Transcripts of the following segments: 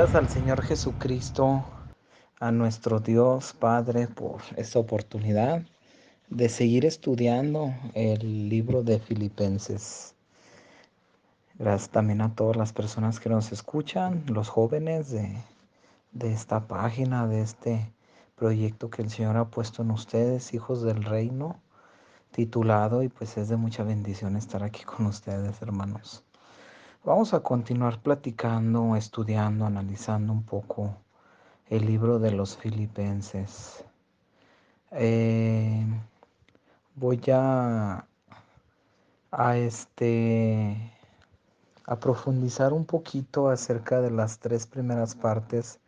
gracias al Señor Jesucristo, a nuestro Dios Padre, por esta oportunidad de seguir estudiando el libro de Filipenses. Gracias también a todas las personas que nos escuchan, los jóvenes de esta página, de este proyecto que el Señor ha puesto en ustedes, hijos del reino, titulado, y pues es de mucha bendición estar aquí con ustedes, hermanos. Vamos a continuar platicando, estudiando, analizando un poco el libro de los Filipenses. Eh, voy a, este, a profundizar un poquito acerca de las tres primeras partes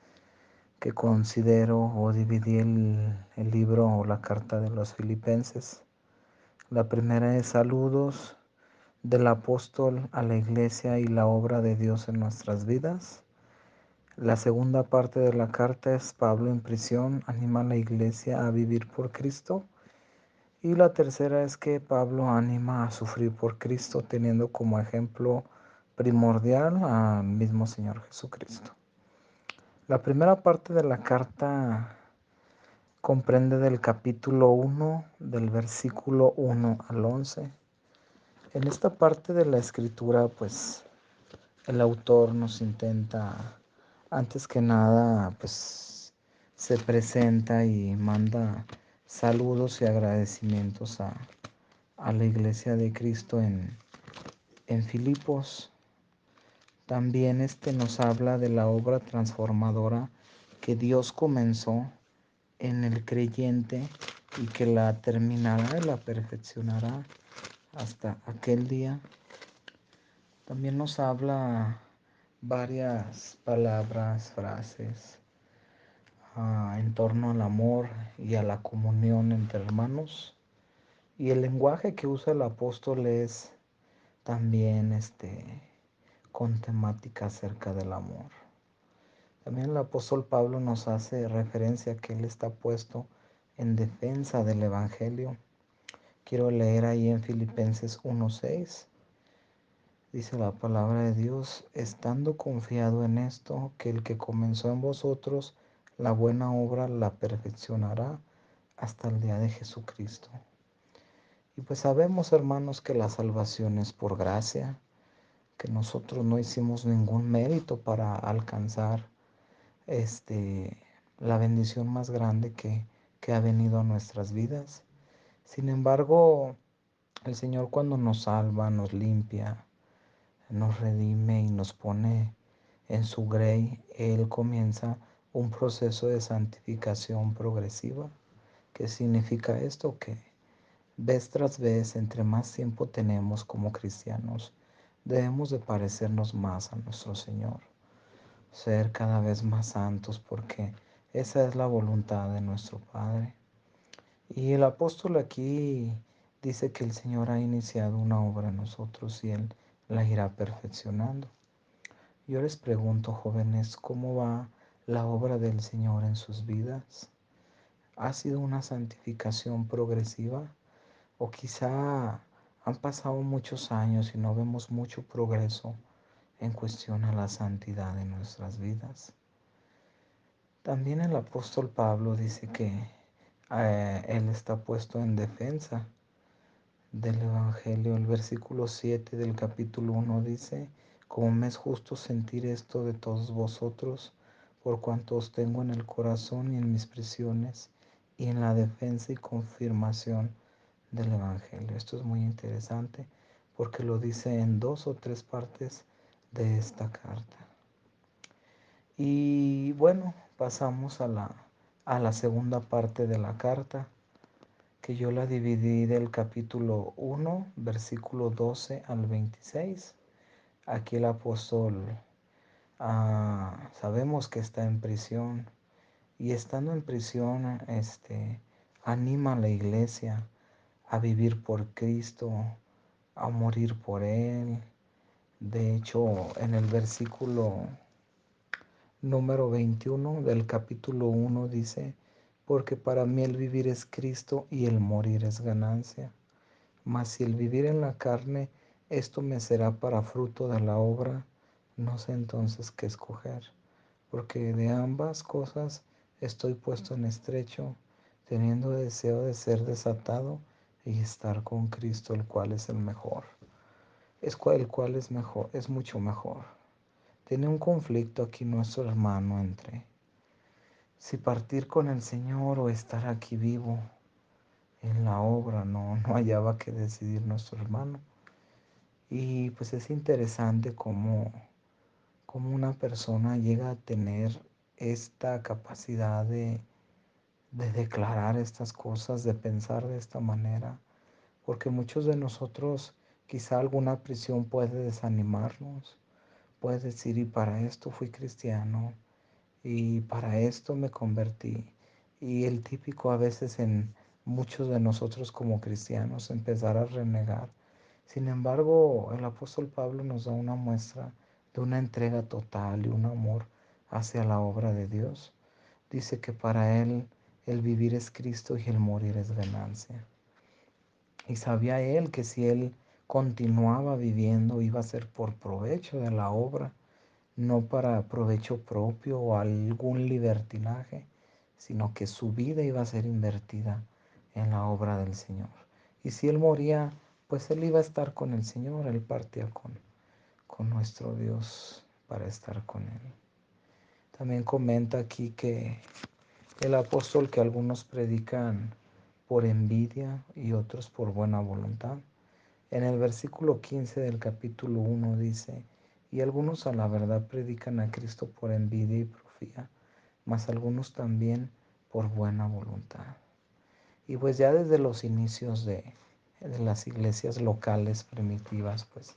que considero o dividí el libro o la carta de los Filipenses. La primera es saludos del apóstol a la iglesia y la obra de Dios en nuestras vidas. La segunda parte de la carta es Pablo en prisión, anima a la iglesia a vivir por Cristo. Y la tercera es que Pablo anima a sufrir por Cristo, teniendo como ejemplo primordial al mismo Señor Jesucristo. La primera parte de la carta comprende del capítulo 1, del versículo 1 al 11. En esta parte de la escritura, pues, el autor nos intenta, antes que nada, pues, se presenta y manda saludos y agradecimientos a la iglesia de Cristo en Filipos. También nos habla de la obra transformadora que Dios comenzó en el creyente y que la terminará y la perfeccionará hasta aquel día. También nos habla varias palabras, frases en torno al amor y a la comunión entre hermanos. Y el lenguaje que usa el apóstol es también con temática acerca del amor. También el apóstol Pablo nos hace referencia a que él está puesto en defensa del evangelio. Quiero leer ahí en Filipenses 1:6. Dice la palabra de Dios: estando confiado en esto, que el que comenzó en vosotros la buena obra la perfeccionará hasta el día de Jesucristo. Y pues sabemos, hermanos, que la salvación es por gracia, que nosotros no hicimos ningún mérito para alcanzar la bendición más grande que ha venido a nuestras vidas. Sin embargo, el Señor, cuando nos salva, nos limpia, nos redime y nos pone en su grey, Él comienza un proceso de santificación progresiva. ¿Qué significa esto? Que vez tras vez, entre más tiempo tenemos como cristianos, debemos de parecernos más a nuestro Señor, ser cada vez más santos, porque esa es la voluntad de nuestro Padre. Y el apóstol aquí dice que el Señor ha iniciado una obra en nosotros y Él la irá perfeccionando. Yo les pregunto, jóvenes, ¿cómo va la obra del Señor en sus vidas? ¿Ha sido una santificación progresiva? ¿O quizá han pasado muchos años y no vemos mucho progreso en cuestión a la santidad de nuestras vidas? También el apóstol Pablo dice que él está puesto en defensa del Evangelio. El versículo 7 del capítulo 1 dice: como me es justo sentir esto de todos vosotros, por cuanto os tengo en el corazón y en mis prisiones y en la defensa y confirmación del Evangelio. Esto es muy interesante porque lo dice en 2 o 3 partes de esta carta. Y bueno, pasamos a la segunda parte de la carta, que yo la dividí del capítulo 1, versículo 12 al 26. Aquí el apóstol sabemos que está en prisión, y estando en prisión anima a la iglesia a vivir por Cristo, a morir por Él. De hecho, en el versículo número 21 del capítulo 1 dice: porque para mí el vivir es Cristo y el morir es ganancia. Mas si el vivir en la carne, esto me será para fruto de la obra, no sé entonces qué escoger, porque de ambas cosas estoy puesto en estrecho, teniendo deseo de ser desatado y estar con Cristo, el cual es el mejor. El cual es mejor, es mucho mejor. Tiene un conflicto aquí nuestro hermano entre si partir con el Señor o estar aquí vivo en la obra. No hallaba que decidir nuestro hermano. Y pues es interesante cómo una persona llega a tener esta capacidad de declarar estas cosas, de pensar de esta manera, porque muchos de nosotros quizá alguna prisión puede desanimarnos, puede decir, y para esto fui cristiano, y para esto me convertí. Y el típico a veces en muchos de nosotros como cristianos empezar a renegar. Sin embargo, el apóstol Pablo nos da una muestra de una entrega total y un amor hacia la obra de Dios. Dice que para él el vivir es Cristo y el morir es ganancia. Y sabía él que si él continuaba viviendo iba a ser por provecho de la obra, no para provecho propio o algún libertinaje, sino que su vida iba a ser invertida en la obra del Señor. Y si él moría, pues él iba a estar con el Señor, él partía con nuestro Dios para estar con él. También comenta aquí que el apóstol que algunos predican por envidia y otros por buena voluntad. En el versículo 15 del capítulo 1 dice, y algunos a la verdad predican a Cristo por envidia y porfía, mas algunos también por buena voluntad. Y pues ya desde los inicios de las iglesias locales primitivas, pues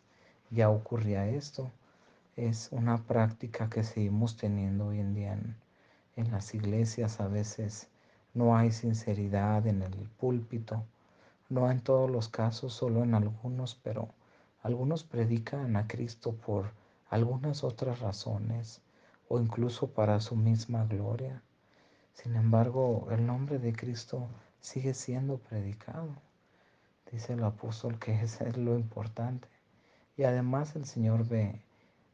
ya ocurría esto. Es una práctica que seguimos teniendo hoy en día en las iglesias. A veces no hay sinceridad en el púlpito, no en todos los casos, solo en algunos, pero algunos predican a Cristo por algunas otras razones o incluso para su misma gloria. Sin embargo, el nombre de Cristo sigue siendo predicado. Dice el apóstol que eso es lo importante. Y además el Señor ve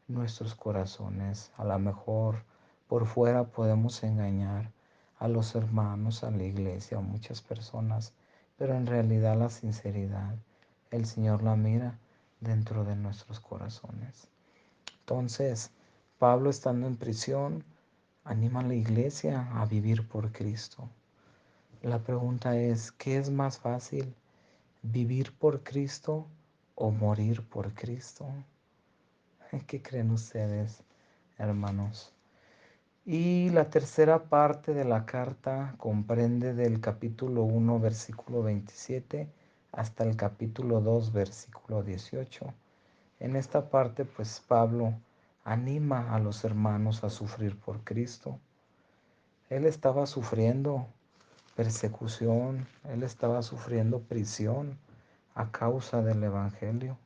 nuestros corazones. A lo mejor por fuera podemos engañar a los hermanos, a la iglesia, a muchas personas, pero en realidad la sinceridad, el Señor la mira dentro de nuestros corazones. Entonces, Pablo estando en prisión, anima a la iglesia a vivir por Cristo. La pregunta es, ¿qué es más fácil? ¿Vivir por Cristo o morir por Cristo? ¿Qué creen ustedes, hermanos? Y la tercera parte de la carta comprende del capítulo 1, versículo 27 hasta el capítulo 2, versículo 18. En esta parte, pues Pablo anima a los hermanos a sufrir por Cristo. Él estaba sufriendo persecución, él estaba sufriendo prisión a causa del Evangelio,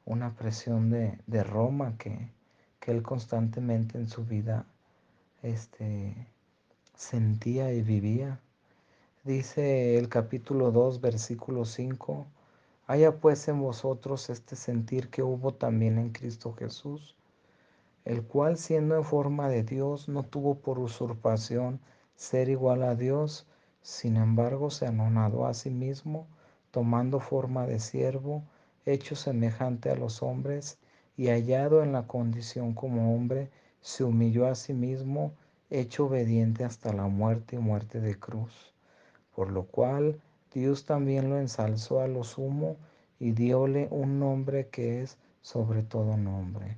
una presión de Roma que él constantemente en su vida sentía y vivía. Dice el capítulo 2, versículo 5, haya pues en vosotros este sentir que hubo también en Cristo Jesús, el cual siendo en forma de Dios no tuvo por usurpación ser igual a Dios, sin embargo se anonadó a sí mismo, tomando forma de siervo, hecho semejante a los hombres, y hallado en la condición como hombre, se humilló a sí mismo, hecho obediente hasta la muerte y muerte de cruz. Por lo cual Dios también lo ensalzó a lo sumo y dióle un nombre que es sobre todo nombre,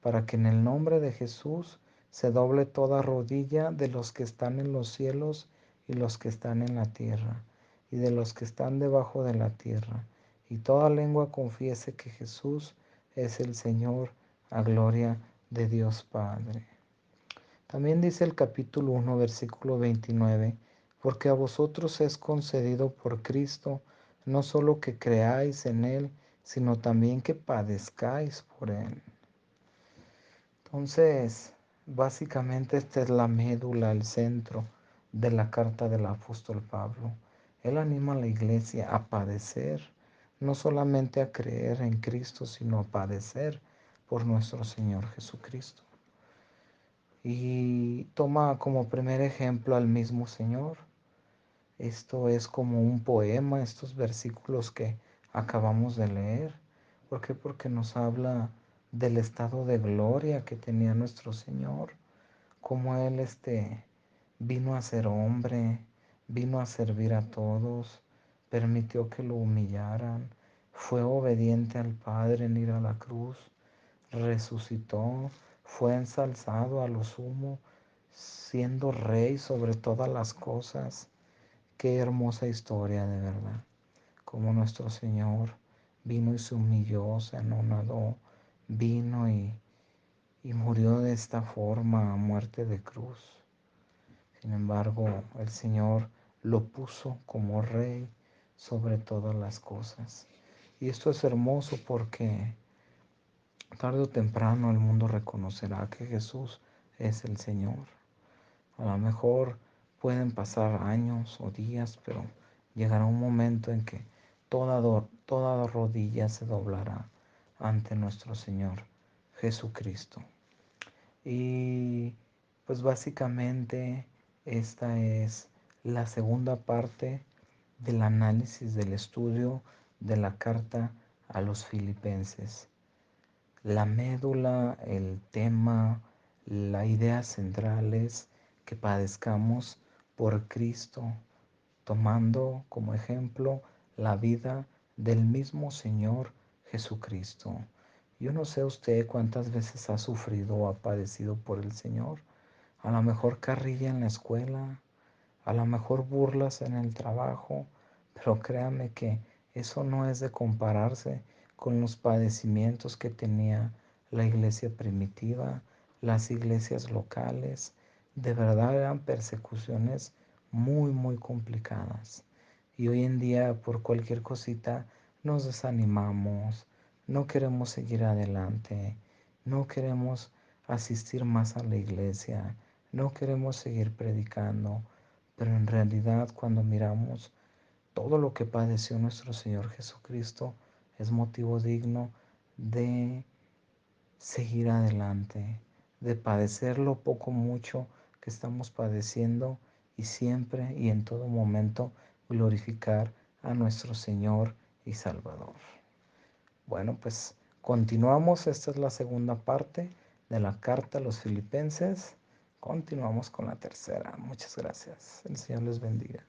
para que en el nombre de Jesús se doble toda rodilla de los que están en los cielos y los que están en la tierra, y de los que están debajo de la tierra, y toda lengua confiese que Jesús es el Señor, a gloria de Dios Padre. También dice el capítulo 1, versículo 29, porque a vosotros es concedido por Cristo no solo que creáis en Él, sino también que padezcáis por Él. Entonces, básicamente esta es la médula, el centro de la carta del apóstol Pablo. Él anima a la iglesia a padecer, no solamente a creer en Cristo, sino a padecer por nuestro Señor Jesucristo. y toma como primer ejemplo al mismo Señor. Esto es como un poema, estos versículos que acabamos de leer. ¿Por qué? Porque nos habla del estado de gloria que tenía nuestro Señor, cómo Él vino a ser hombre, vino a servir a todos, permitió que lo humillaran, fue obediente al Padre en ir a la cruz, resucitó, fue ensalzado a lo sumo, siendo rey sobre todas las cosas. Qué hermosa historia de verdad, como nuestro Señor vino y se humilló, se anonadó, vino y murió de esta forma, a muerte de cruz. Sin embargo, el Señor lo puso como rey sobre todas las cosas. Y esto es hermoso porque tarde o temprano el mundo reconocerá que Jesús es el Señor. A lo mejor pueden pasar años o días, pero llegará un momento en que toda rodilla se doblará ante nuestro Señor Jesucristo. Y pues básicamente esta es la segunda parte del análisis del estudio de la carta a los filipenses. La médula, el tema, la idea central es que padezcamos por Cristo, tomando como ejemplo la vida del mismo Señor Jesucristo. Yo no sé usted cuántas veces ha sufrido o ha padecido por el Señor. A lo mejor carrilla en la escuela, a lo mejor burlas en el trabajo, pero créame que eso no es de compararse con los padecimientos que tenía la iglesia primitiva, las iglesias locales. De verdad eran persecuciones muy, muy complicadas. Y hoy en día por cualquier cosita nos desanimamos, no queremos seguir adelante, no queremos asistir más a la iglesia, no queremos seguir predicando, pero en realidad cuando miramos todo lo que padeció nuestro Señor Jesucristo es motivo digno de seguir adelante, de padecer lo poco mucho que estamos padeciendo y siempre y en todo momento glorificar a nuestro Señor y Salvador. Bueno, pues continuamos. Esta es la segunda parte de la carta a los filipenses. Continuamos con la tercera. Muchas gracias. El Señor les bendiga.